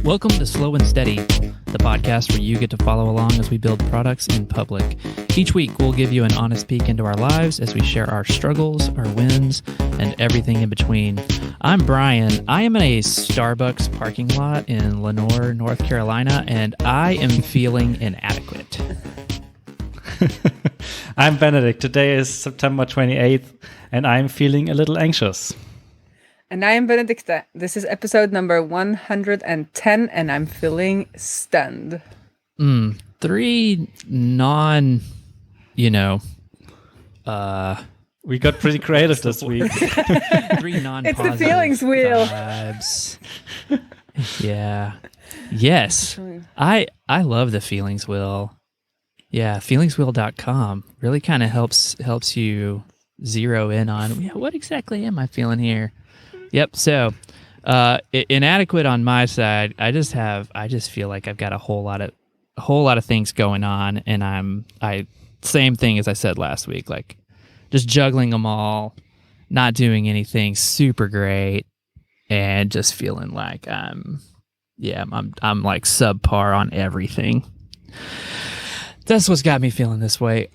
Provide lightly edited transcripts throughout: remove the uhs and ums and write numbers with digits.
Welcome to Slow and Steady, the podcast where you get to follow along as we build products in public. Each week, we'll give you an honest peek into our lives as we share our struggles, our wins, and everything in between. I'm Brian. I am in a Starbucks parking lot in Lenoir, North Carolina, and I am feeling inadequate. I'm Benedict. Today is September 28th, and I'm feeling a little anxious. And I am Benedicte. This is episode number 110, and I'm feeling stunned. Three we got pretty creative this week. Three non-positive It's the feelings wheel. vibes. Yeah. Yes. I love the feelings wheel. Yeah, feelingswheel.com really kind of helps you zero in on what exactly am I feeling here. Yep. So, inadequate on my side. I just feel like I've got a whole lot of things going on, and same thing as I said last week, like just juggling them all, not doing anything super great, and just feeling like I'm like subpar on everything. That's what's got me feeling this way.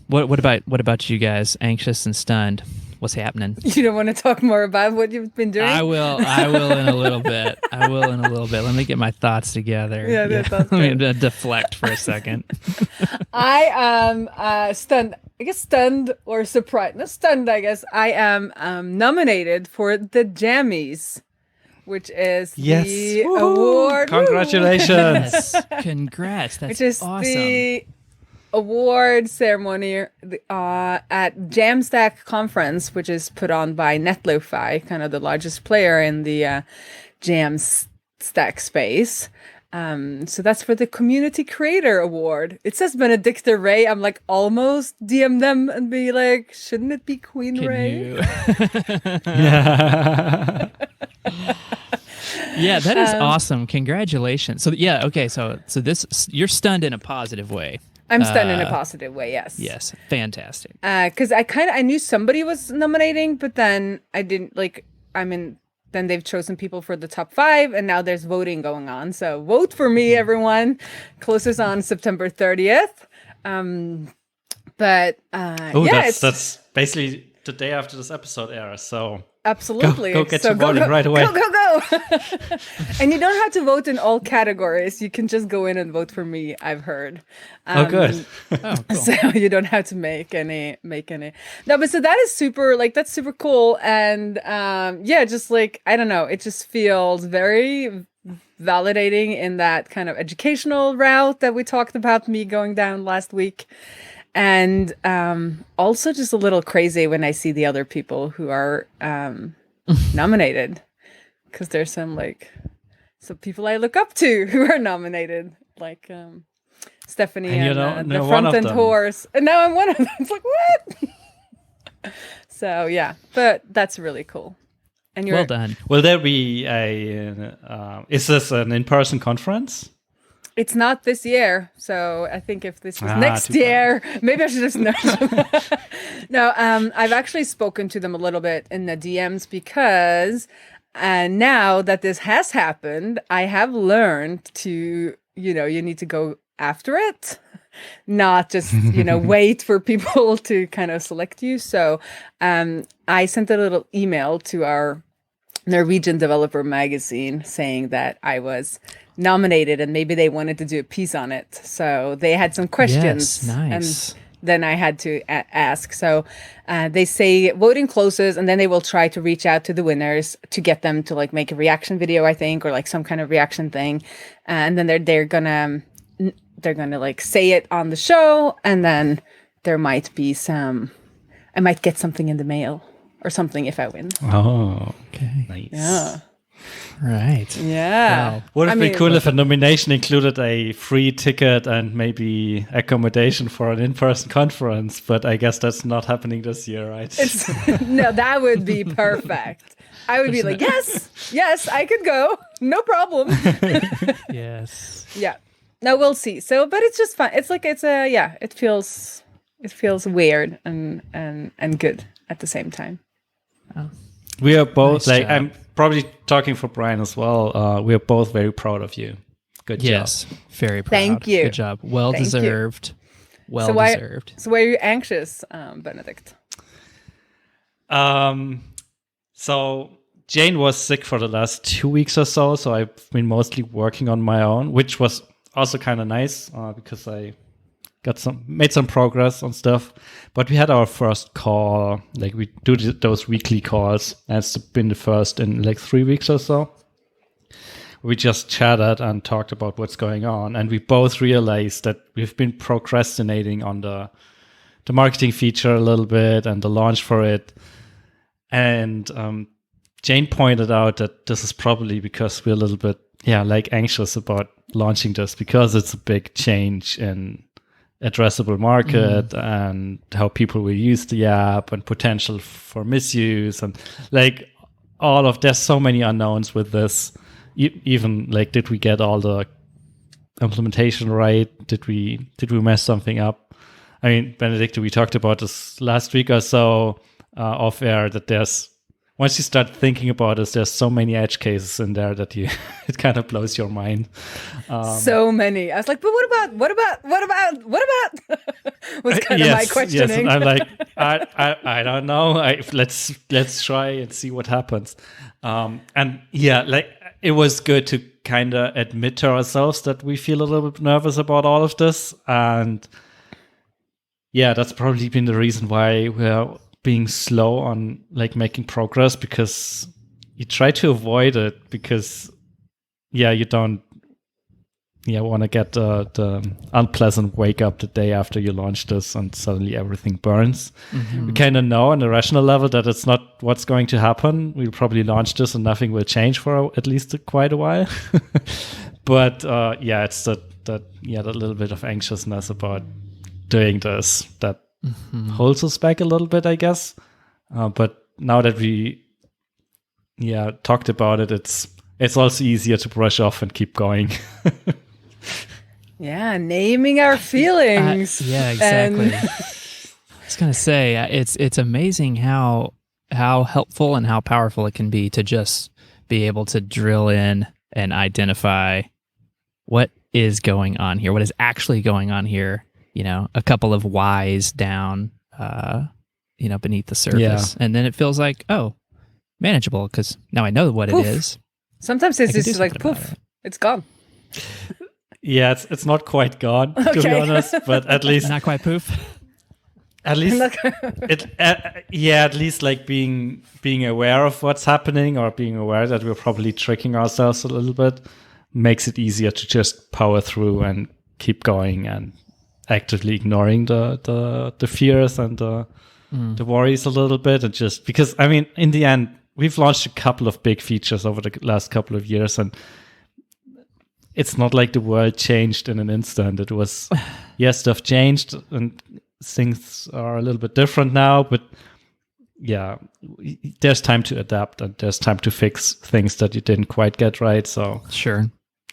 What about you guys? Anxious and stunned. What's happening? You don't want to talk more about what you've been doing? I will in a little bit. Let me get my thoughts together. Yeah. Let me deflect for a second. I am stunned. I guess stunned or surprised. Not stunned, I guess. I am nominated for the Jammies, which is the award. Congratulations. Yes. Congrats. That's which is awesome. the award ceremony at Jamstack conference, which is put on by NetLo-Fi, kind of the largest player in the Jamstack space. So that's for the Community Creator Award. It says Benedicte Raae. I'm like almost DM them and be like, shouldn't it be Queen Raae? Yeah, that is awesome. Congratulations. So yeah, okay. So this, you're stunned in a positive way. I'm stunned in a positive way, yes. Yes, fantastic. Because I knew somebody was nominating, but then I didn't then they've chosen people for the top 5, and now there's voting going on. So vote for me, everyone. Closes on September 30th. That's basically the day after this episode airs. So absolutely. Go get your voting right away. Go. And you don't have to vote in all categories. You can just go in and vote for me, I've heard. Good. Oh, cool. So you don't have to make any. No, but so that is that's super cool. And just like, I don't know, it just feels very validating in that kind of educational route that we talked about me going down last week. And also just a little crazy when I see the other people who are nominated, because there's some people I look up to who are nominated, like Stephanie and the front end horse. And now I'm one of them. It's like, what? So yeah, but that's really cool. And you're well done. Will there be is this an in-person conference? It's not this year, so I think if this was next year, maybe I should just know. No, I've actually spoken to them a little bit in the DMs because now that this has happened, I have learned to, you need to go after it, not just, wait for people to kind of select you. So I sent a little email to our Norwegian Developer magazine saying that I was nominated and maybe they wanted to do a piece on it. So they had some questions. Yes, nice. And then I had to ask. So they say voting closes and then they will try to reach out to the winners to get them to make a reaction video, I think, or some kind of reaction thing. And then they're gonna say it on the show, and then there might be I might get something in the mail or something if I win. Oh, okay. Nice. Yeah. Right. Yeah. Wow. Would it be cool if a nomination included a free ticket and maybe accommodation for an in-person conference? But I guess that's not happening this year, right? No, that would be perfect. I would be like, yes, I could go. No problem. Yes. Yeah. No, we'll see. So, but it's just fun. It's it feels weird and good at the same time. Oh. We are both Nice job. I'm probably talking for Brian as well. We are both very proud of you. Good job. Yes, very proud. Thank you. Good job. Well Thank you. deserved. Well So why- deserved. So why are you anxious, Benedict? So Jane was sick for the last 2 weeks or so. So I've been mostly working on my own, which was also kind of nice because I made some progress on stuff. But we had our first call, like we do those weekly calls, and it's been the first in like 3 weeks or so. We just chatted and talked about what's going on, and we both realized that we've been procrastinating on the marketing feature a little bit and the launch for it. And Jane pointed out that this is probably because we're a little bit anxious about launching this, because it's a big change in addressable market and how people will use the app and potential for misuse, and like there's so many unknowns with this. Even like, did we get all the implementation right? Did we mess something up? I mean, Benedicte, we talked about this last week or so off air, that once you start thinking about this, there's so many edge cases in there that it kind of blows your mind. So many. I was like, but what about? Was kind of my questioning. Yes, and I'm like, I don't know. Let's try and see what happens. And yeah, like, it was good to kind of admit to ourselves that we feel a little bit nervous about all of this. And yeah, that's probably been the reason why we're being slow on like making progress, because you try to avoid it, because you don't want to get the unpleasant wake up the day after you launch this and suddenly everything burns. We kind of know on a rational level that it's not what's going to happen. We'll probably launch this and nothing will change for at least quite a while. But it's that little bit of anxiousness about doing this that holds us back a little bit, I guess. But now that we talked about it, it's also easier to brush off and keep going. Yeah, naming our feelings. Yeah, exactly. I was gonna say, it's amazing how helpful and how powerful it can be to just be able to drill in and identify what is going on here, what is actually going on here. A couple of whys down, beneath the surface, and then it feels like, oh, manageable, because now I know what Poof. it is. Sometimes it's I can just do like something about poof, it. it's gone. Yeah, it's not quite gone, to be Okay. honest, but at least Not quite poof. at least at least like being aware of what's happening, or being aware that we're probably tricking ourselves a little bit, makes it easier to just power through and keep going and actively ignoring the fears and the worries a little bit. And just because, I mean, in the end, we've launched a couple of big features over the last couple of years, and it's not like the world changed in an instant. It was, yes, stuff changed and things are a little bit different now, but yeah, there's time to adapt and there's time to fix things that you didn't quite get right. So Sure.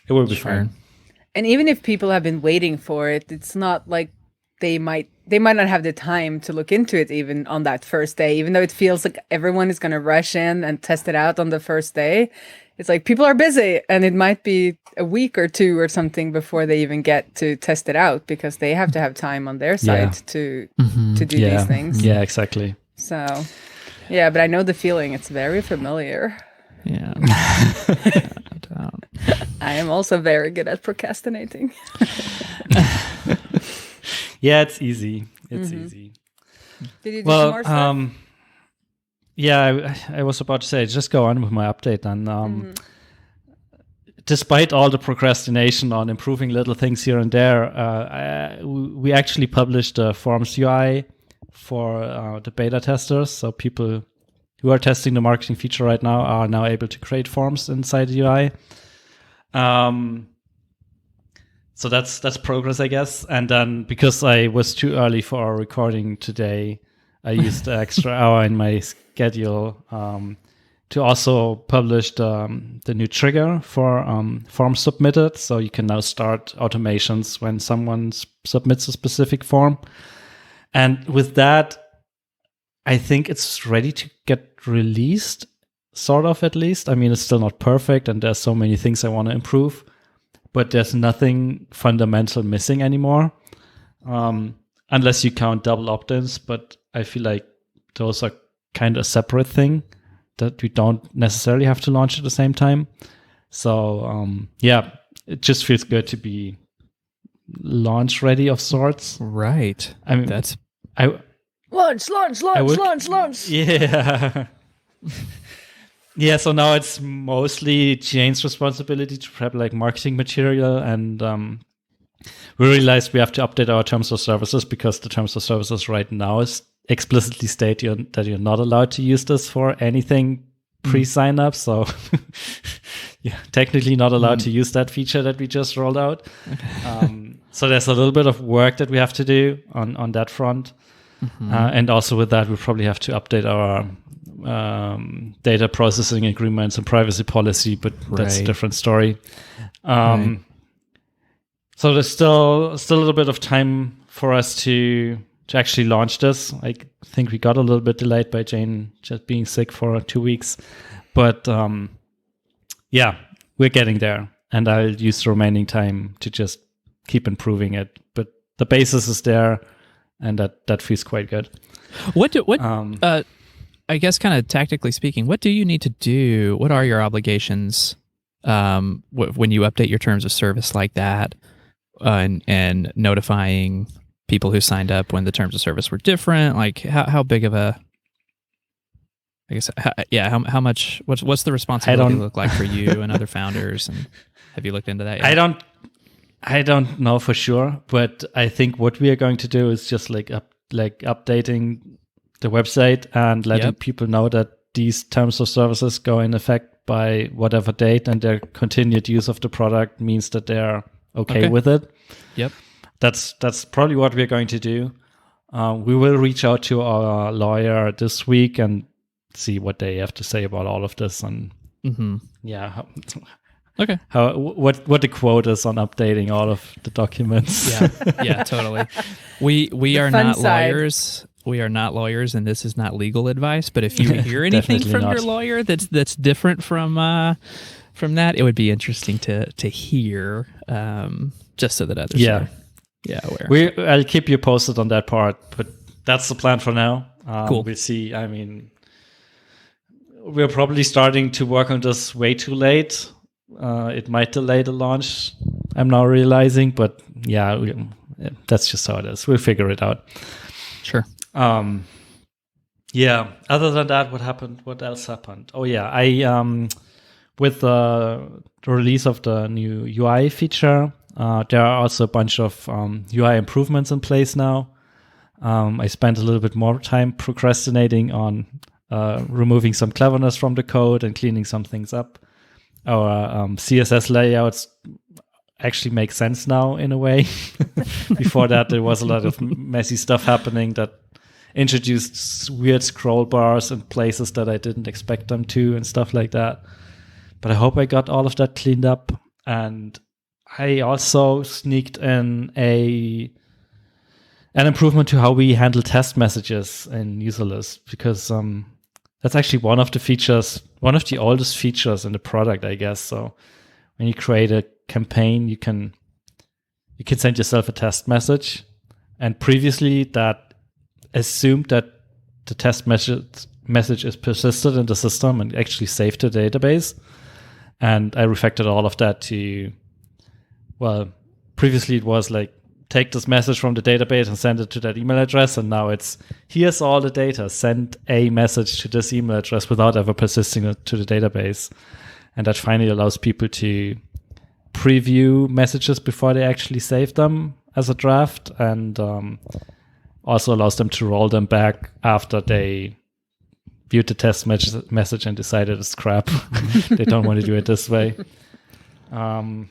it will be fine. And even if people have been waiting for it, it's not like they might not have the time to look into it even on that first day, even though it feels like everyone is going to rush in and test it out on the first day. It's like people are busy, and it might be a week or two or something before they even get to test it out, because they have to have time on their side to do these things. Yeah, exactly. So, yeah, but I know the feeling. It's very familiar. Yeah. No doubt. I am also very good at procrastinating. Yeah, it's easy. It's easy. Did you do some more stuff? Yeah, I was about to say, just go on with my update. And despite all the procrastination on improving little things here and there, we actually published a Forms UI for the beta testers. So people who are testing the marketing feature right now are now able to create forms inside the UI. So that's progress, I guess. And then because I was too early for our recording today, I used the extra hour in my schedule to also publish the new trigger for forms submitted. So you can now start automations when someone submits a specific form. And with that, I think it's ready to get released. sort of, at least. I mean, it's still not perfect, and there's so many things I want to improve, but there's nothing fundamental missing anymore, unless you count double opt-ins. But I feel like those are kind of a separate thing that we don't necessarily have to launch at the same time. So it just feels good to be launch ready of sorts. Right. I mean, Launch. Yeah. Yeah, so now it's mostly Jane's responsibility to prep like marketing material, and we realized we have to update our terms of services, because the terms of services right now is explicitly state that you're not allowed to use this for anything pre-sign up. So you're technically not allowed to use that feature that we just rolled out. So there's a little bit of work that we have to do on that front. And also with that, we probably have to update our data processing agreements and privacy policy, but that's a different story. So there's still a little bit of time for us to actually launch this. I think we got a little bit delayed by Jane just being sick for 2 weeks, but we're getting there, and I'll use the remaining time to just keep improving it. But the basis is there, and that feels quite good. I guess, kind of tactically speaking, what do you need to do? What are your obligations when you update your terms of service like that, and notifying people who signed up when the terms of service were different? Like, how big of a, I guess, how much? What's the responsibility look like for you and other founders? And have you looked into that yet? I don't know for sure, but I think what we are going to do is just like updating the website and letting people know that these terms of services go in effect by whatever date, and their continued use of the product means that they're okay with it. Yep. That's probably what we're going to do. We will reach out to our lawyer this week and see what they have to say about all of this, and what the quote is on updating all of the documents. Yeah, totally. We are not lawyers. We are not lawyers, and this is not legal advice. But if you hear anything from your lawyer that's different from that, it would be interesting to hear, just so that others are aware. I'll keep you posted on that part, but that's the plan for now. Cool. We'll see. I mean, we're probably starting to work on this way too late. It might delay the launch, I'm now realizing, but that's just how it is. We'll figure it out. Sure. Other than that, what happened? What else happened? Oh yeah, I with the release of the new UI feature, there are also a bunch of UI improvements in place now. I spent a little bit more time procrastinating on removing some cleverness from the code and cleaning some things up. Our CSS layouts actually make sense now in a way. Before that, there was a lot of messy stuff happening that introduced weird scroll bars in places that I didn't expect them to and stuff like that. But I hope I got all of that cleaned up. And I also sneaked in an improvement to how we handle test messages in user lists, because that's actually one of the oldest features in the product, I guess. So when you create a campaign, you can send yourself a test message, and previously that assumed that the test message is persisted in the system and actually saved to the database. And I refactored all of that to, previously it was like, take this message from the database and send it to that email address, and now it's, here's all the data, send a message to this email address without ever persisting it to the database. And that finally allows people to preview messages before they actually save them as a draft, and also allows them to roll them back after they viewed the test message and decided it's crap. They don't want to do it this way. And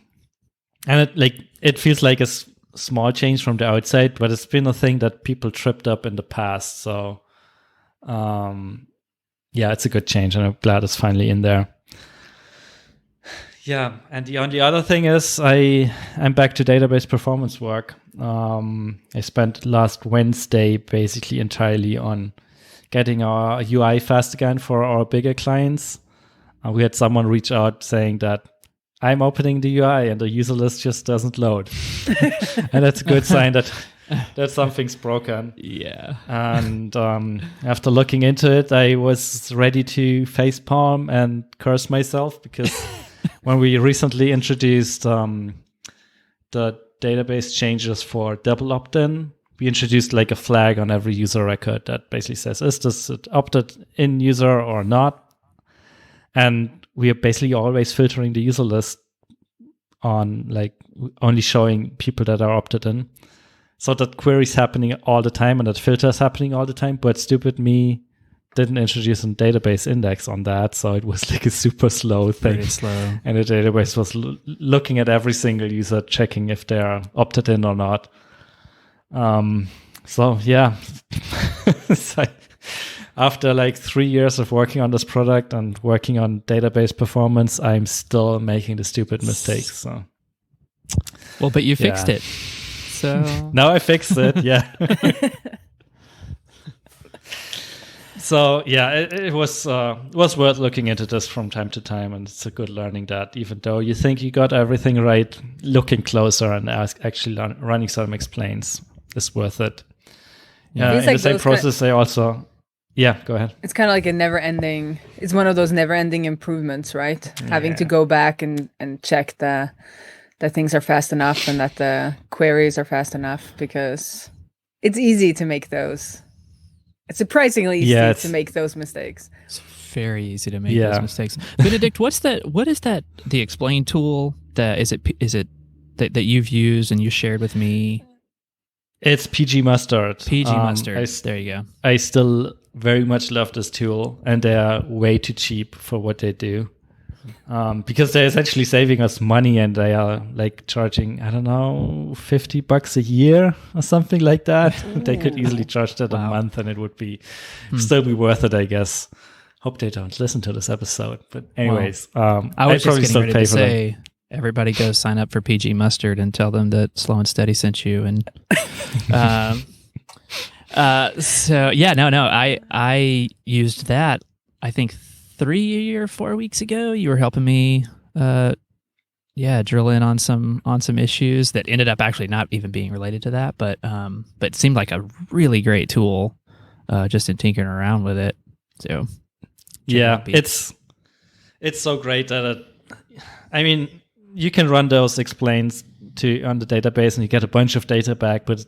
it feels like a small change from the outside, but it's been a thing that people tripped up in the past. So it's a good change, and I'm glad it's finally in there. Yeah, and the only other thing is I'm back to database performance work. I spent last Wednesday basically entirely on getting our UI fast again for our bigger clients. we had someone reach out saying that I'm opening the UI and the user list just doesn't load. And that's a good sign that something's broken. Yeah. And after looking into it, I was ready to facepalm and curse myself because when we recently introduced the database changes for double opt-in, we introduced like a flag on every user record that basically says, is this an opted in user or not? And we are basically always filtering the user list on like only showing people that are opted in. So that query's happening all the time and that filter is happening all the time. But stupid me didn't introduce a database index on that. So it was like a super slow thing. Very slow. And the database was looking at every single user, checking if they're opted in or not. So yeah, so after like 3 years of working on this product and working on database performance, I'm still making the stupid mistakes. So, well, but you fixed it. So now I fixed it. Yeah. So yeah, it was worth looking into this from time to time, and it's a good learning that even though you think you got everything right, looking closer and actually running some explains is worth it. Yeah, in the same process, I also. Yeah, go ahead. It's kind of like it's one of those never-ending improvements, right? Yeah. Having to go back and check that things are fast enough and that the queries are fast enough, because it's easy to make those. It's surprisingly easy to make those mistakes. It's very easy to make those mistakes. Benedikt, what is that, the explain tool that is it that you've used and you shared with me? It's PG Mustard. PG Mustard. There you go. I still very much love this tool, and they are way too cheap for what they do. Because they're essentially saving us money, and they are like charging, I don't know, $50 a year or something like that. They could easily charge that a month, and it would be still be worth it, I guess. Hope they don't listen to this episode. But anyways, I was just getting ready to say, everybody go sign up for PG Mustard and tell them that Slow and Steady sent you. And so yeah, no, I used that. I think 3 or 4 weeks ago. You were helping me, drill in on some issues that ended up actually not even being related to that, but it seemed like a really great tool, just in tinkering around with it. So yeah, it's so great that you can run those explains on the database and you get a bunch of data back, but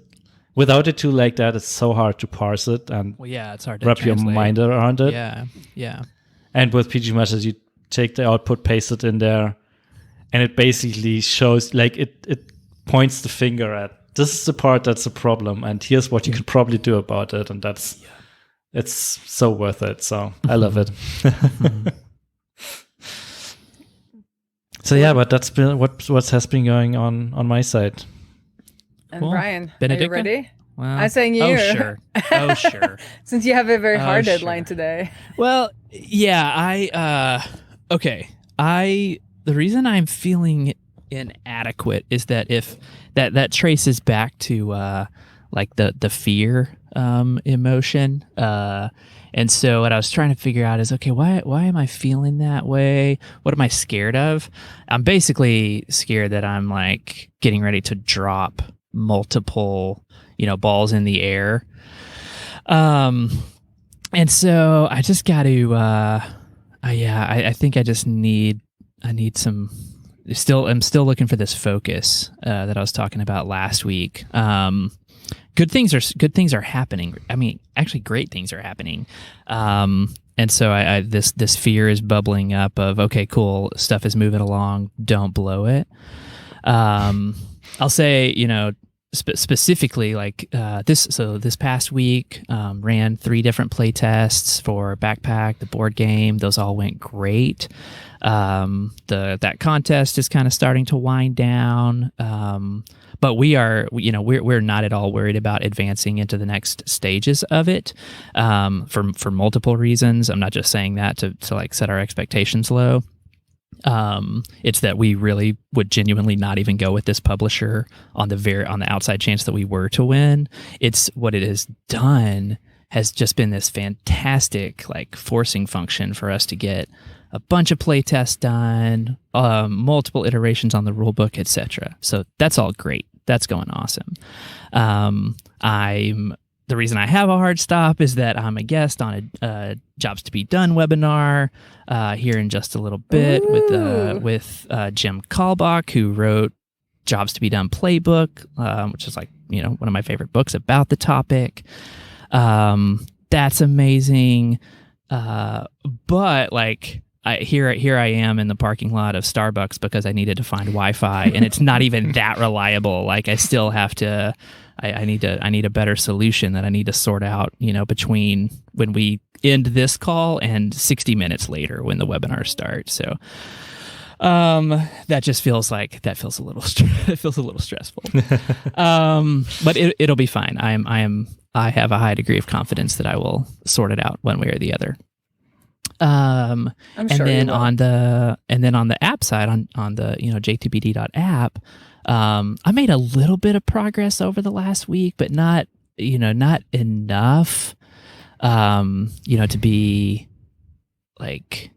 without a tool like that, it's so hard to parse it and it's hard to wrap your mind around it. Yeah. And with PG Mustard, you take the output, paste it in there, and it basically shows, like, it points the finger at, this is the part that's a problem, and here's what you could probably do about it, and it's so worth it. So I love it. So yeah, but that's been what has been going on my side. And cool. Ryan, Benedicte? Are you ready? Well, I'm saying you. Oh, sure. Since you have a very hard deadline today. Well, yeah, okay. The reason I'm feeling inadequate is that if that traces back to like the fear emotion. And so what I was trying to figure out is, okay, why am I feeling that way? What am I scared of? I'm basically scared that I'm like getting ready to drop multiple, balls in the air. And so I just got to, I think I just need some, I'm still looking for this focus, that I was talking about last week. Good things are happening. I mean, actually great things are happening. And so this fear is bubbling up of, okay, cool, stuff is moving along, don't blow it. I'll say, specifically like this past week, ran 3 different play tests for Backpack, the board game. Those all went great. That contest is kind of starting to wind down. But we're not at all worried about advancing into the next stages of it, for multiple reasons. I'm not just saying that to like set our expectations low. It's that we really would genuinely not even go with this publisher on the outside chance that we were to win. It's what it has done has just been this fantastic like forcing function for us to get a bunch of play tests done, multiple iterations on the rulebook, etc. So that's all great. That's going awesome. The reason I have a hard stop is that I'm a guest on a Jobs to Be Done webinar here in just a little bit with Jim Kalbach, who wrote Jobs to Be Done Playbook, which is like, one of my favorite books about the topic. That's amazing. But like, here I am in the parking lot of Starbucks because I needed to find Wi-Fi, and it's not even that reliable. Like, I still have to. I need a better solution that I need to sort out, between when we end this call and 60 minutes later when the webinar starts. So that just feels a little stressful. But it'll be fine. I have a high degree of confidence that I will sort it out one way or the other. I'm sure. And then on the app side, on the jtbd.app, I made a little bit of progress over the last week, but not enough, to be like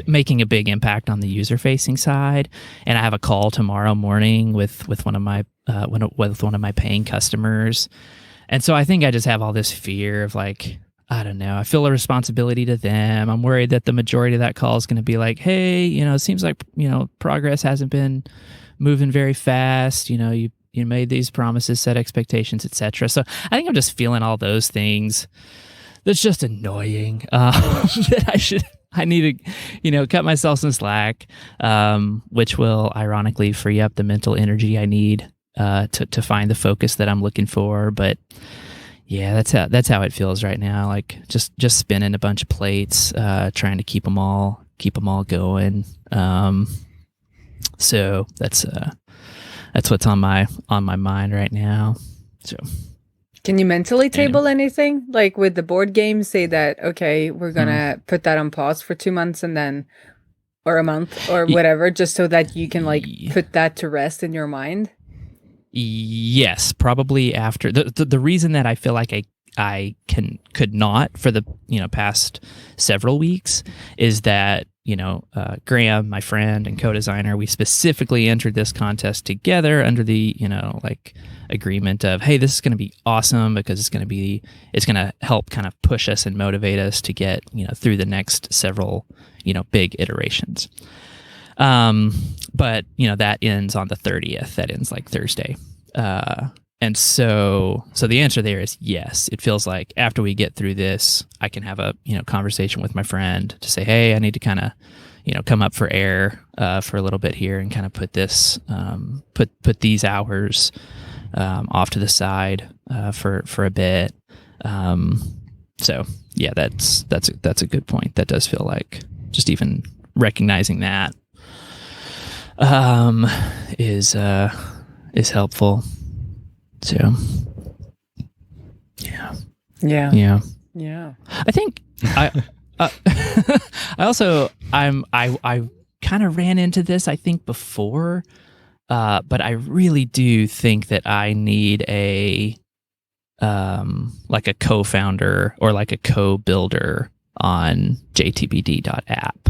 making a big impact on the user facing side. And I have a call tomorrow morning with one of my paying customers. And so I think I just have all this fear of like, I don't know, I feel a responsibility to them. I'm worried that the majority of that call is going to be like, hey, it seems like, progress hasn't been moving very fast. You made these promises, set expectations, etc. So I think I'm just feeling all those things. That's just annoying. That I need to, cut myself some slack, which will ironically free up the mental energy I need to find the focus that I'm looking for. But yeah, that's how it feels right now. Like just spinning a bunch of plates, trying to keep them all going. So that's what's on my mind right now. So can you mentally table anything? Like with the board game, say that, okay, we're gonna put that on pause for 2 months or a month or whatever, just so that you can like put that to rest in your mind? Yes, probably after the reason that I feel like I could not for the past several weeks is that Graham, my friend and co-designer, we specifically entered this contest together under the agreement of, hey, this is going to be awesome because it's going to help kind of push us and motivate us to get through the next several big iterations. But that ends on the 30th. That ends like Thursday. And so the answer there is yes. It feels like after we get through this, I can have a conversation with my friend to say, hey, I need to kind of come up for air for a little bit here and kind of put this put these hours off to the side for a bit. So yeah, that's a good point. That does feel like just even recognizing that is helpful. So yeah. I think I kind of ran into this, I think, before, but I really do think that I need a co-founder or like a co-builder on jtbd.app.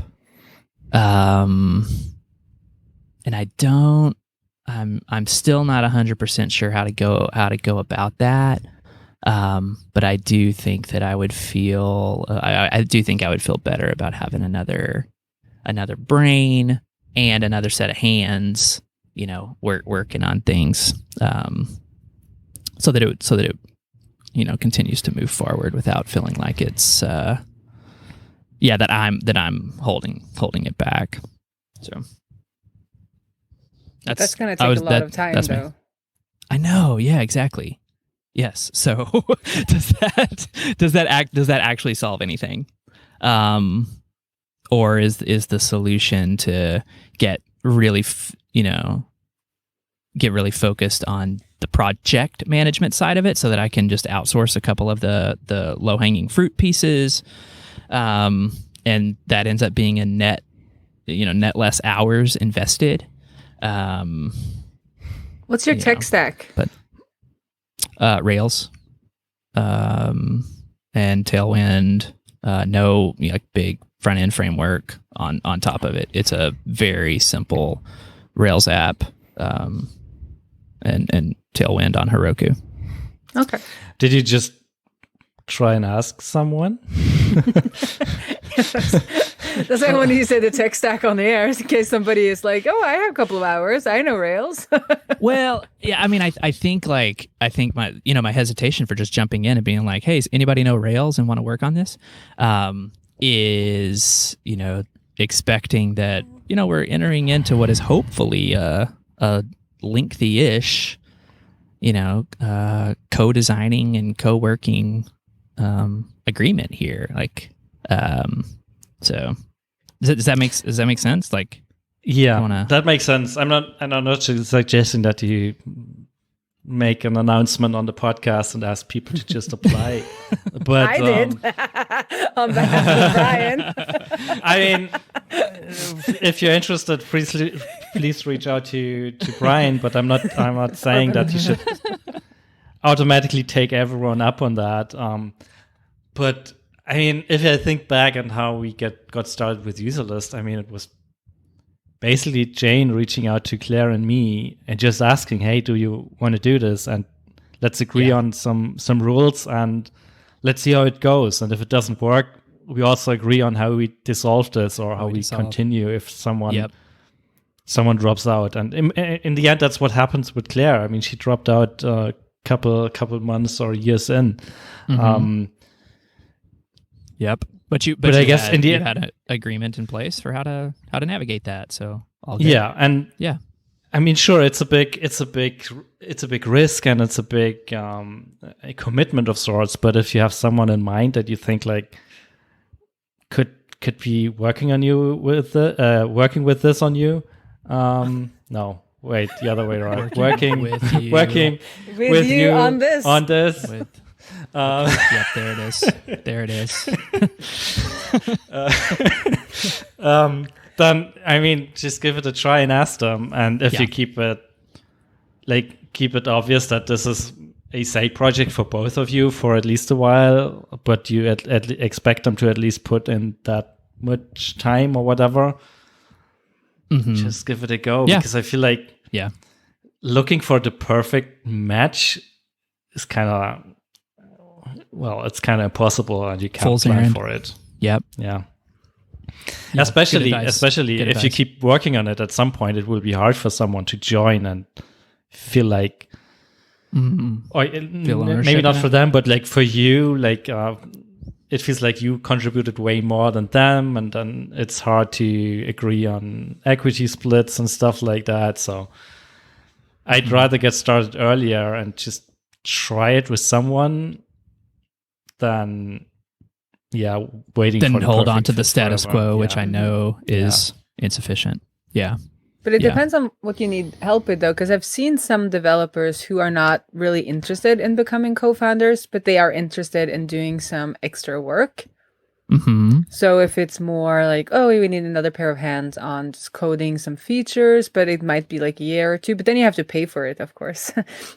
And I'm still not 100% sure how to go about that. But I do think that I would feel better about having another brain and another set of hands, working on things, so that it continues to move forward without feeling like it's that I'm holding it back. So that's going to take a lot of time, though. I know. Yeah, exactly. Yes. So does that actually solve anything? Or is the solution to get really focused on the project management side of it so that I can just outsource a couple of the low-hanging fruit pieces, and that ends up being a net less hours invested. What's your tech stack? But Rails, and Tailwind, no big front end framework on top of it. It's a very simple Rails app, and Tailwind on Heroku. Okay. Did you just try and ask someone? That's why I wanted to say the tech stack on the air, in case somebody is like, "Oh, I have a couple of hours. I know Rails." Well, yeah, I mean, I think my my hesitation for just jumping in and being like, "Hey, does anybody know Rails and want to work on this?" Is expecting that we're entering into what is hopefully a lengthy-ish co-designing and co-working agreement here. Like, so does that make sense? Like, yeah, that makes sense. I'm not suggesting that you make an announcement on the podcast and ask people to just apply. But I did on behalf of Brian. I mean, if you're interested, please reach out to Brian. But I'm not saying that you should automatically take everyone up on that. But I mean, if I think back on how we got started with Userlist, I mean, it was basically Jane reaching out to Claire and me and just asking, "Hey, do you want to do this? And let's agree on some rules and let's see how it goes. And if it doesn't work, we also agree on how we dissolve this or how we continue if someone drops out." And in the end, that's what happens with Claire. I mean, she dropped out a couple months or years in. Mm-hmm. Yep. But I guess in the end, you had an agreement in place for how to navigate that. So all good. Yeah, and yeah, I mean, sure, it's a big risk and it's a big a commitment of sorts. But if you have someone in mind that you think like could be working on you with working with this on you, no, wait, the other way around, working with you on this. Yep, there it is. There it is. Then I mean, just give it a try and ask them. And if you keep it obvious that this is a side project for both of you for at least a while, but you expect them to at least put in that much time or whatever, just give it a go. Because I feel like looking for the perfect match is kind of it's kind of impossible, and you can't plan for it. Yep. Yeah. Especially if you keep working on it, at some point it will be hard for someone to join and feel like, or maybe not for them, but like for you, like it feels like you contributed way more than them, and then it's hard to agree on equity splits and stuff like that. So I'd rather get started earlier and just try it with someone than waiting then for hold on to the status quo, which I know is insufficient. But it depends on what you need help with, though, because I've seen some developers who are not really interested in becoming co-founders, but they are interested in doing some extra work. So if it's more like, oh, we need another pair of hands on just coding some features, but it might be like a year or two, but then you have to pay for it, of course,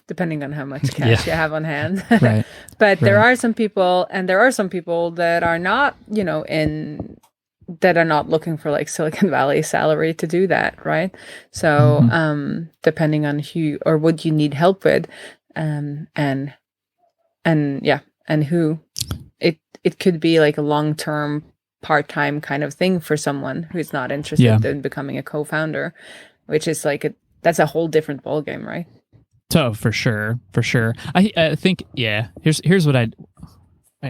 depending on how much cash you have on hand. Right. But there are some people, and there are some people that are not, that are not looking for like Silicon Valley salary to do that, right? So depending on who or what you need help with, and who, it could be like a long-term part-time kind of thing for someone who's not interested in becoming a co-founder, which is like that's a whole different ballgame, right? So for sure. I think here's what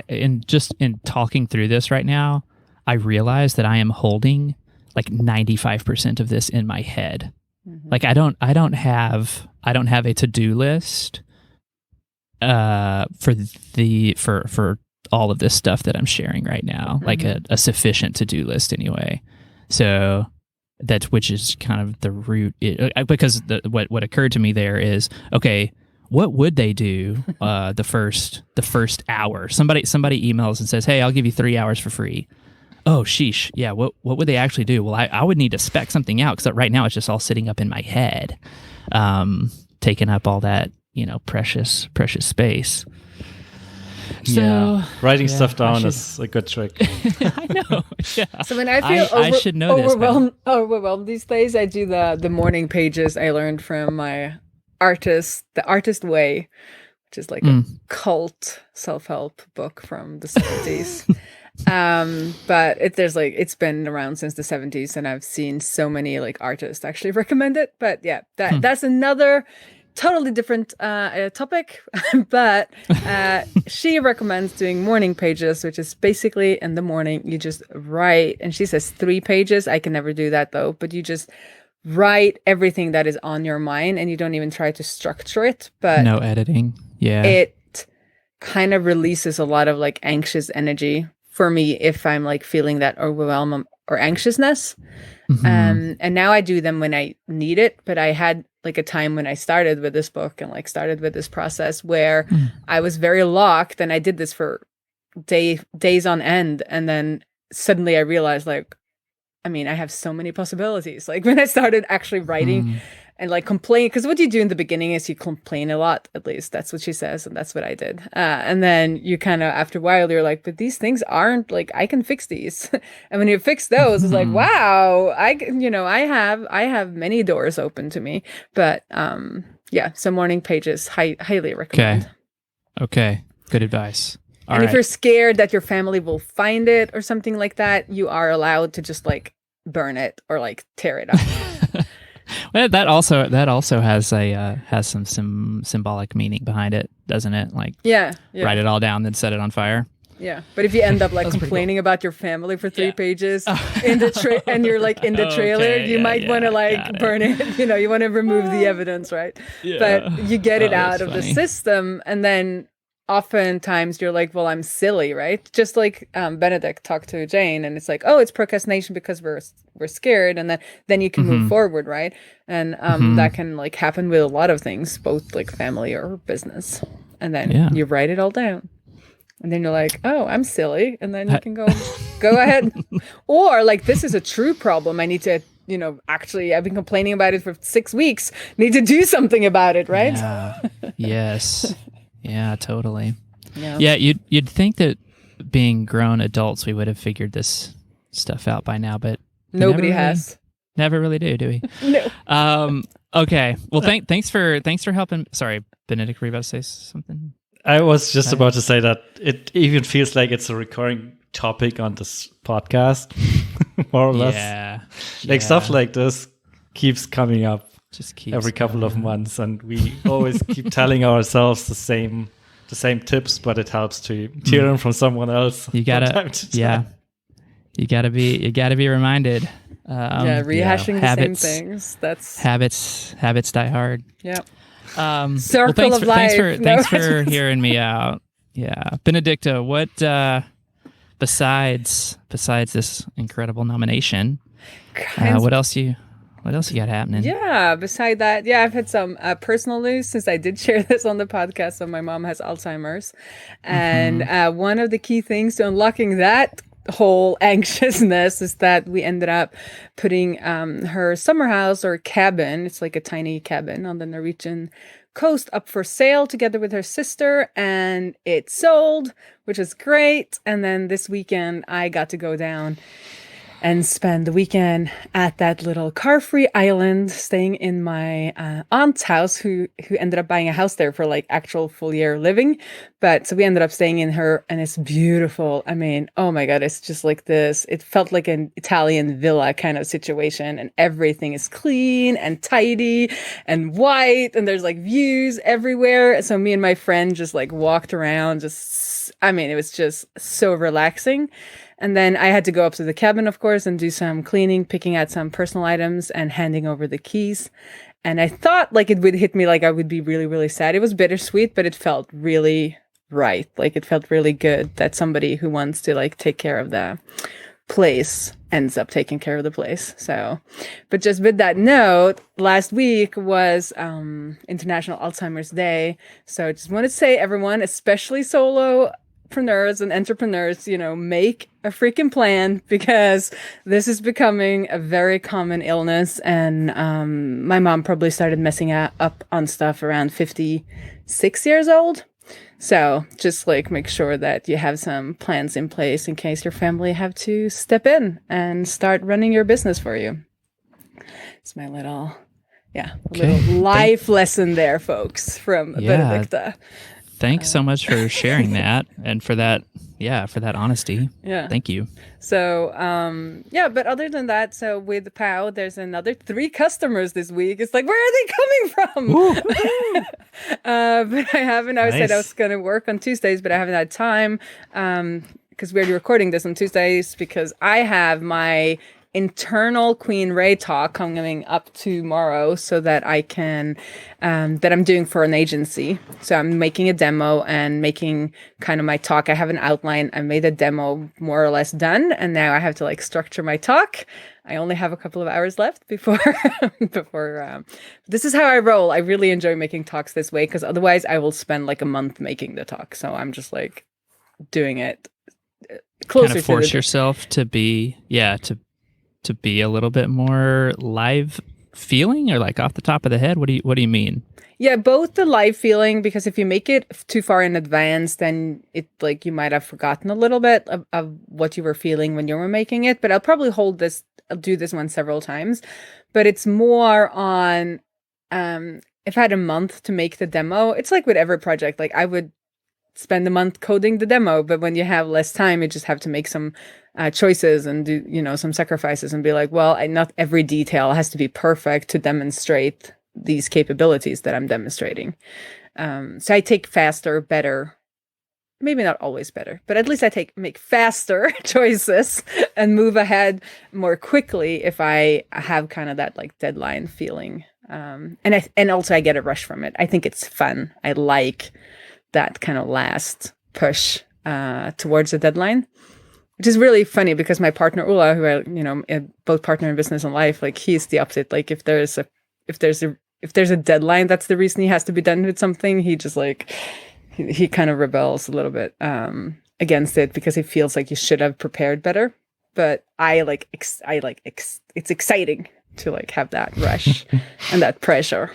in talking through this right now, I realize that I am holding like 95% of this in my head. Like I don't have a to-do list for all of this stuff that I'm sharing right now, like a sufficient to-do list anyway. So which is kind of the root, because what occurred to me there is, okay, what would they do the first hour? Somebody emails and says, hey, I'll give you 3 hours for free. Oh, sheesh. Yeah. What would they actually do? Well, I would need to spec something out, because right now it's just all sitting up in my head, taking up all that, precious space. So writing yeah, stuff down I is a good trick. I know. Yeah. So when I feel I should know this. overwhelmed these days, I do the morning pages I learned from my the artist way, which is like a cult self-help book from the 70s. But it's been around since the 70s, and I've seen so many like artists actually recommend it. But yeah, that's another totally different topic. But she recommends doing morning pages, which is basically in the morning you just write, and she says 3 pages. I can never do that though, but you just write everything that is on your mind, and you don't even try to structure it, but no editing. Yeah. It kind of releases a lot of like anxious energy for me if I'm like feeling that overwhelm or anxiousness. And now I do them when I need it, but I had like a time when I started with this book and like started with this process where I was very locked, and I did this for days on end, and then suddenly I realized like, I mean, I have so many possibilities. Like when I started actually writing and like complain, because what you do in the beginning is you complain a lot, at least that's what she says, and that's what I did. And then you kind of, after a while, you're like, but these things aren't like, I can fix these. And when you fix those, it's like, wow, I have many doors open to me. But yeah, so morning pages, highly recommend. Okay, good advice. And if you're scared that your family will find it or something like that, you are allowed to just like burn it or like tear it up. Well, that also has some symbolic meaning behind it, doesn't it? Like, write it all down, then set it on fire. Yeah, but if you end up like complaining about your family for 3 pages in the and you're like in the trailer, you might want to like burn it. You want to remove the evidence, right? Yeah. But you get it out of the system, and then oftentimes you're like, well, I'm silly, right? Just like Benedict talked to Jane, and it's like, oh, it's procrastination because we're scared, and then you can move forward, right? And that can like happen with a lot of things, both like family or business. And then you write it all down, and then you're like, oh, I'm silly, and then you can go ahead. Or like, this is a true problem. I need to, actually, I've been complaining about it for 6 weeks. Need to do something about it, right? Yeah. Yes. Yeah, totally. Yeah, you'd think that being grown adults, we would have figured this stuff out by now, but nobody has. Never really do we? No. Okay. Well, thanks for helping. Sorry, Benedict, were you about to say something? I was just about to say that it even feels like it's a recurring topic on this podcast, more or less. Yeah. Like stuff like this keeps coming up. Just keeps every couple of months, and we always keep telling ourselves the same tips, but it helps to hear them from someone else. You gotta, you gotta be reminded. Rehashing the same things. That's habits die hard. Yeah. Circle of life. Thanks for hearing me out. Yeah, Benedicte, what besides this incredible nomination, what else you got happening? Yeah, beside that, I've had some personal news since I did share this on the podcast. So my mom has Alzheimer's. And one of the key things to unlocking that whole anxiousness is that we ended up putting her summer house or cabin, it's like a tiny cabin on the Norwegian coast, up for sale together with her sister, and it sold, which is great. And then this weekend I got to go down and spend the weekend at that little car-free island, staying in my aunt's house, who ended up buying a house there for like actual full year living. But so we ended up staying in her, and it's beautiful. I mean, oh my God, it's just like this. It felt like an Italian villa kind of situation, and everything is clean and tidy and white, and there's like views everywhere. So me and my friend just like walked around, it was just so relaxing. And then I had to go up to the cabin, of course, and do some cleaning, picking out some personal items and handing over the keys. And I thought like it would hit me like I would be really, really sad. It was bittersweet, but it felt really right. Like it felt really good that somebody who wants to like take care of the place ends up taking care of the place. So, but just with that note, last week was International Alzheimer's Day. So I just want to say, everyone, especially solopreneurs and entrepreneurs, make a freaking plan, because this is becoming a very common illness. And my mom probably started messing up on stuff around 56 years old. So just like make sure that you have some plans in place in case your family have to step in and start running your business for you. It's my little, little life lesson there, folks, from Benedicte. Thanks so much for sharing that and for that honesty. Yeah. Thank you. So, but other than that, so with POW, there's another 3 customers this week. It's like, where are they coming from? But I haven't, I said I was going to work on Tuesdays, but I haven't had time because we're recording this on Tuesdays because I have my internal Queen Raae talk coming up tomorrow so that I can that I'm doing for an agency. So I'm making a demo and making kind of my talk. I have an outline. I made a demo more or less done, and now I have to like structure my talk. I only have a couple of hours left before this is how I roll. I really enjoy making talks this way because otherwise I will spend like a month making the talk. So I'm just like doing it closer kind of force yourself to be to be a little bit more live feeling, or like off the top of the head. What do you mean? Yeah, both the live feeling, because if you make it too far in advance, then it like you might have forgotten a little bit of what you were feeling when you were making it. But I'll probably I'll do this one several times. But it's more on if I had a month to make the demo, it's like with every project, like I would spend a month coding the demo, but when you have less time, you just have to make some choices and do, some sacrifices and be like, well, not every detail has to be perfect to demonstrate these capabilities that I'm demonstrating. So I take faster, better, maybe not always better, but at least I make faster choices and move ahead more quickly if I have kind of that like deadline feeling. And also I get a rush from it. I think it's fun. I like that kind of last push towards the dedeadline, which is really funny because my partner Ulla, who I both partner in business and life, like he's the opposite. Like if there's a deadline, that's the reason he has to be done with something. He just like he kind of rebels a little bit against it because he feels like you should have prepared better. But it's exciting to like have that rush and that pressure.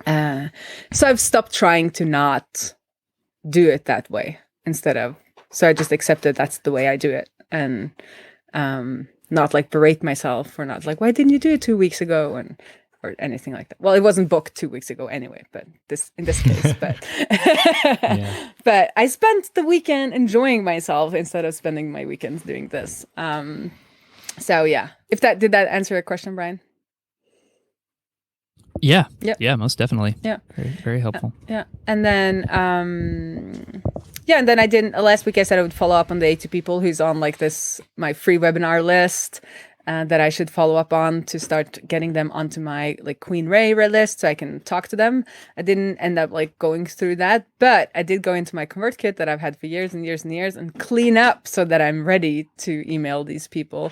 So I've stopped trying to not do it that way so I just accepted that's the way I do it, and not like berate myself or not like, why didn't you do it 2 weeks ago or anything like that. Well, it wasn't booked 2 weeks ago anyway, but in this case, but but I spent the weekend enjoying myself instead of spending my weekends doing this. So yeah, did that answer your question, Brian? Yeah. Yep. Yeah, most definitely. Yeah. Very, very helpful. Yeah. And then I didn't last week I said I would follow up on the 80 people who's on like my free webinar list that I should follow up on to start getting them onto my like Queen Raae list so I can talk to them. I didn't end up like going through that, but I did go into my ConvertKit that I've had for years and years and years and clean up so that I'm ready to email these people.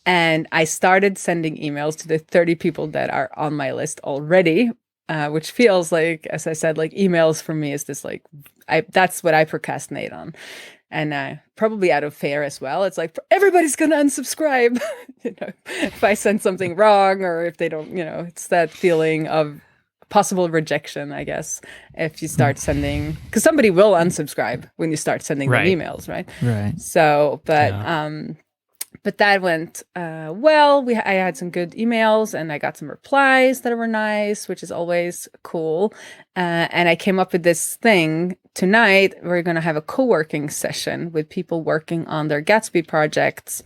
And I started sending emails to the 30 people that are on my list already, which feels like, as I said, like emails for me is this like, that's what I procrastinate on. And probably out of fear as well. It's like, everybody's going to unsubscribe, if I send something wrong or if they don't, it's that feeling of possible rejection, I guess, if you start sending, because somebody will unsubscribe when you start sending them emails, right? Right. So, but that went well. I had some good emails and I got some replies that were nice, which is always cool. And I came up with this thing tonight. We're going to have a co-working session with people working on their Gatsby projects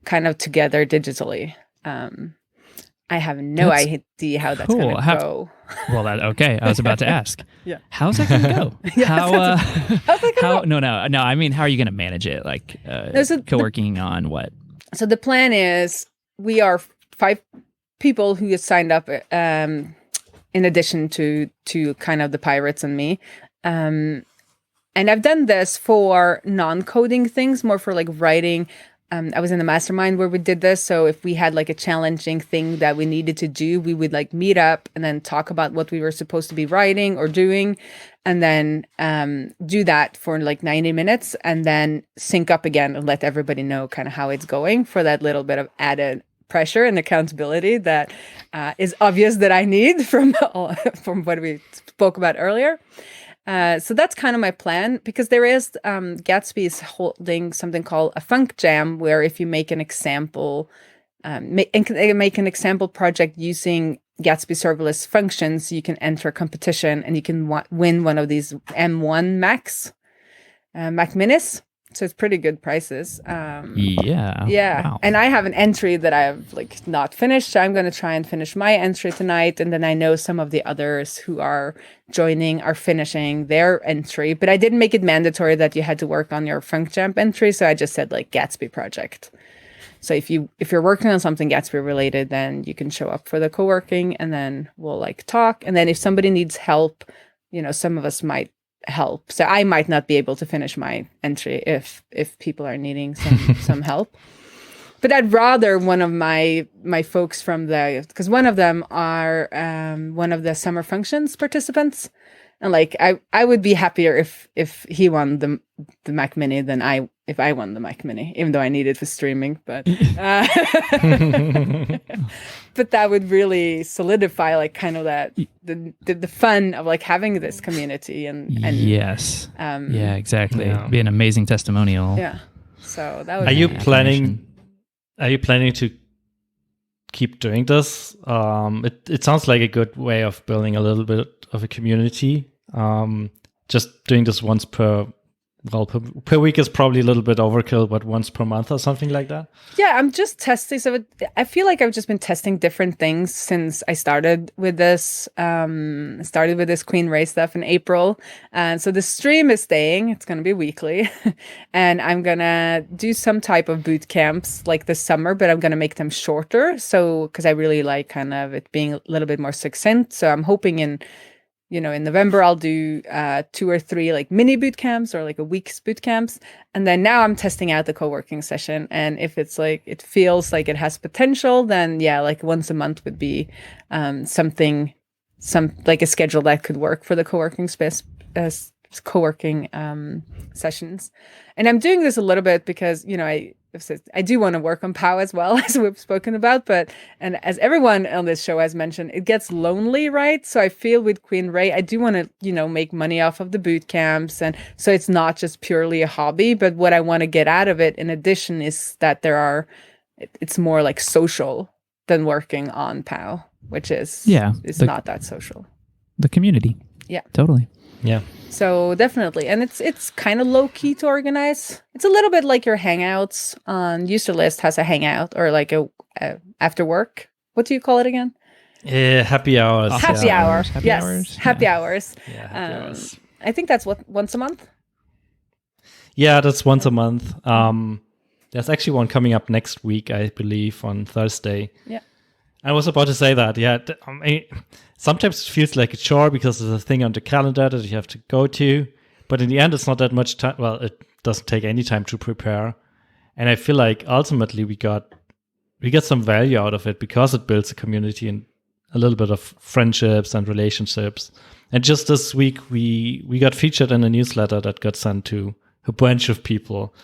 kind of together digitally. I have no idea how that's going to go. Well, okay. I was about to ask. Yeah. How's that going to go? No. I mean, how are you going to manage it? Like co-working on what? So the plan is we are 5 people who have signed up in addition to kind of the pirates and me. And I've done this for non-coding things, more for like writing. I was in the mastermind where we did this. So if we had like a challenging thing that we needed to do, we would like meet up and then talk about what we were supposed to be writing or doing. And then do that for like 90 minutes and then sync up again and let everybody know kind of how it's going for that little bit of added pressure and accountability that is obvious that I need from what we spoke about earlier. So that's kind of my plan, because there is Gatsby is holding something called a Funk Jam, where if you make an example, make an example project using Gatsby serverless functions, you can enter a competition and you can win one of these M1 Mac Minis. So it's pretty good prices. Yeah. Wow. And I have an entry that I've like not finished. So I'm going to try and finish my entry tonight. And then I know some of the others who are joining are finishing their entry. But I didn't make it mandatory that you had to work on your FunkJamp entry. So I just said like Gatsby project. So if you're working on something Gatsby related, then you can show up for the co-working and then we'll like talk. And then if somebody needs help, some of us might help. So I might not be able to finish my entry if people are needing some help. But I'd rather one of my folks from because one of them are one of the summer functions participants, and like I would be happier if he won the Mac Mini than if I won the Mac Mini, even though I need it for streaming. But but that would really solidify like kind of that the fun of like having this community and yes, yeah, exactly. Yeah. Be an amazing testimonial. Yeah. So that would. Are you planning to keep doing this? It sounds like a good way of building a little bit of a community. Just doing this once per week is probably a little bit overkill, but once per month or something like that? Yeah, I'm just testing. So I feel like I've just been testing different things since I started with this. Started with this Queen Raae stuff in April. And so the stream is staying. It's going to be weekly. And I'm going to do some type of boot camps like this summer, but I'm going to make them shorter. So, because I really like kind of it being a little bit more succinct. So I'm hoping in November, I'll do 2 or 3 like mini boot camps or like a week's boot camps. And then now I'm testing out the co-working session. And if it's like, it feels like it has potential, then yeah, like once a month would be some like a schedule that could work for the co-working space, co-working sessions. And I'm doing this a little bit because, I do want to work on POW as well, as we've spoken about, and as everyone on this show has mentioned, it gets lonely, right? So I feel with Queen Raae, I do want to, make money off of the boot camps. And so it's not just purely a hobby, but what I want to get out of it in addition is that it's more like social than working on POW, which is, not that social. The community. Yeah. Totally. Yeah. So definitely. And it's kind of low key to organize. It's a little bit like your Hangouts on Userlist has a Hangout or like a after work. What do you call it again? Happy hours. Happy hour. Happy yes. hours. Happy hours. Yeah, happy hours. I think that's once a month. Yeah, that's once a month. There's actually one coming up next week, I believe, on Thursday. Yeah. I was about to say that. Yeah. Sometimes it feels like a chore because there's a thing on the calendar that you have to go to. But in the end, it's not that much time. Well, it doesn't take any time to prepare. And I feel like ultimately we get some value out of it because it builds a community and a little bit of friendships and relationships. And just this week, we got featured in a newsletter that got sent to a bunch of people,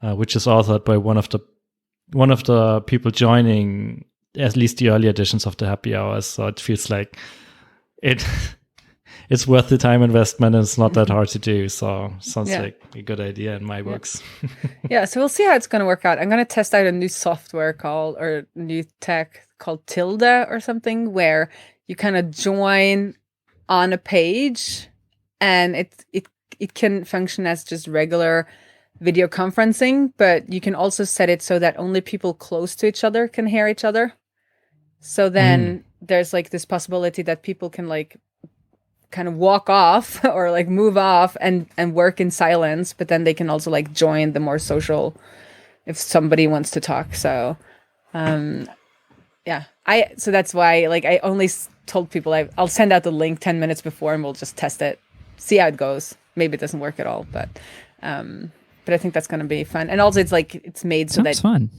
which is authored by one of the people joining at least the early editions of the happy hours. So it feels like it's worth the time investment and it's not that hard to do. So sounds like a good idea in my books. Yeah. So we'll see how it's going to work out. I'm going to test out a new software new tech called Tilde or something, where you kind of join on a page and it can function as just regular video conferencing, but you can also set it so that only people close to each other can hear each other. So then there's like this possibility that people can like kind of walk off or like move off and work in silence, but then they can also like join the more social if somebody wants to talk. So so that's why like I only told people I'll send out the link 10 minutes before and we'll just test it, see how it goes. Maybe it doesn't work at all, but I think that's going to be fun. And also it's like it's made so Sounds fun.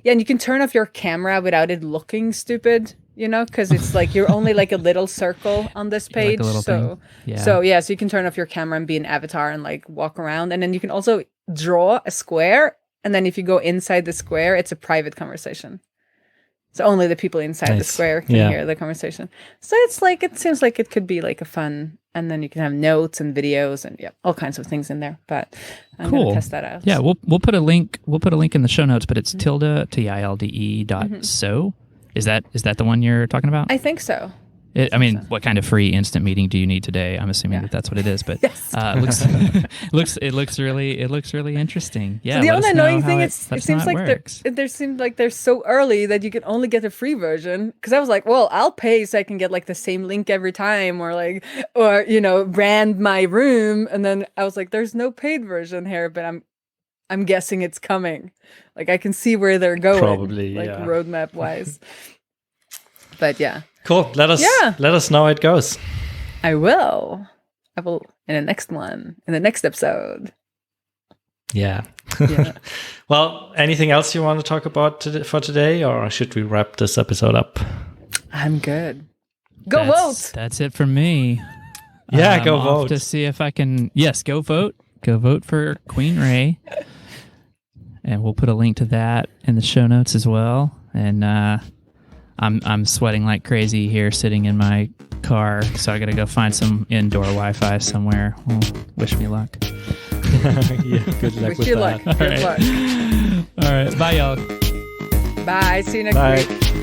Yeah, and you can turn off your camera without it looking stupid, because it's like you're only like a little circle on this page. Like a little so thing. Yeah. so you can turn off your camera and be an avatar and like walk around, and then you can also draw a square, and then if you go inside the square, it's a private conversation. So only the people inside the Nice. square can Yeah. hear the conversation. So it's like, it seems like it could be like a fun, and then you can have notes and videos and all kinds of things in there. But I'm Cool. gonna test that out. Yeah, we'll put a link. We'll put a link in the show notes, but it's tilde.so. Is that the one you're talking about? I think so. I mean, what kind of free instant meeting do you need today? I'm assuming that that's what it is, but Yes. it looks really interesting. Yeah. So the let only us know annoying how thing it- is, let it us know seems how like works. there seems like they're so early that you can only get the free version. Because I was like, well, I'll pay so I can get like the same link every time, or brand my room. And then I was like, there's no paid version here, but I'm guessing it's coming. Like I can see where they're going, Probably, like yeah. roadmap wise. But yeah, Cool. Let us know how it goes. I will in the next one, in the next episode. Yeah. Yeah. Well, anything else you want to talk about for today, or should we wrap this episode up? I'm good. Go vote. That's it for me. Yeah, go off vote. to see if I can. Yes, go vote. Go vote for Queen Raae, and we'll put a link to that in the show notes as well. And I'm sweating like crazy here, sitting in my car, so I got to go find some indoor Wi-Fi somewhere. Well, wish me luck. Yeah, good luck Wish with you that. luck. Good luck. All right, bye y'all. Bye. See you next Bye. week.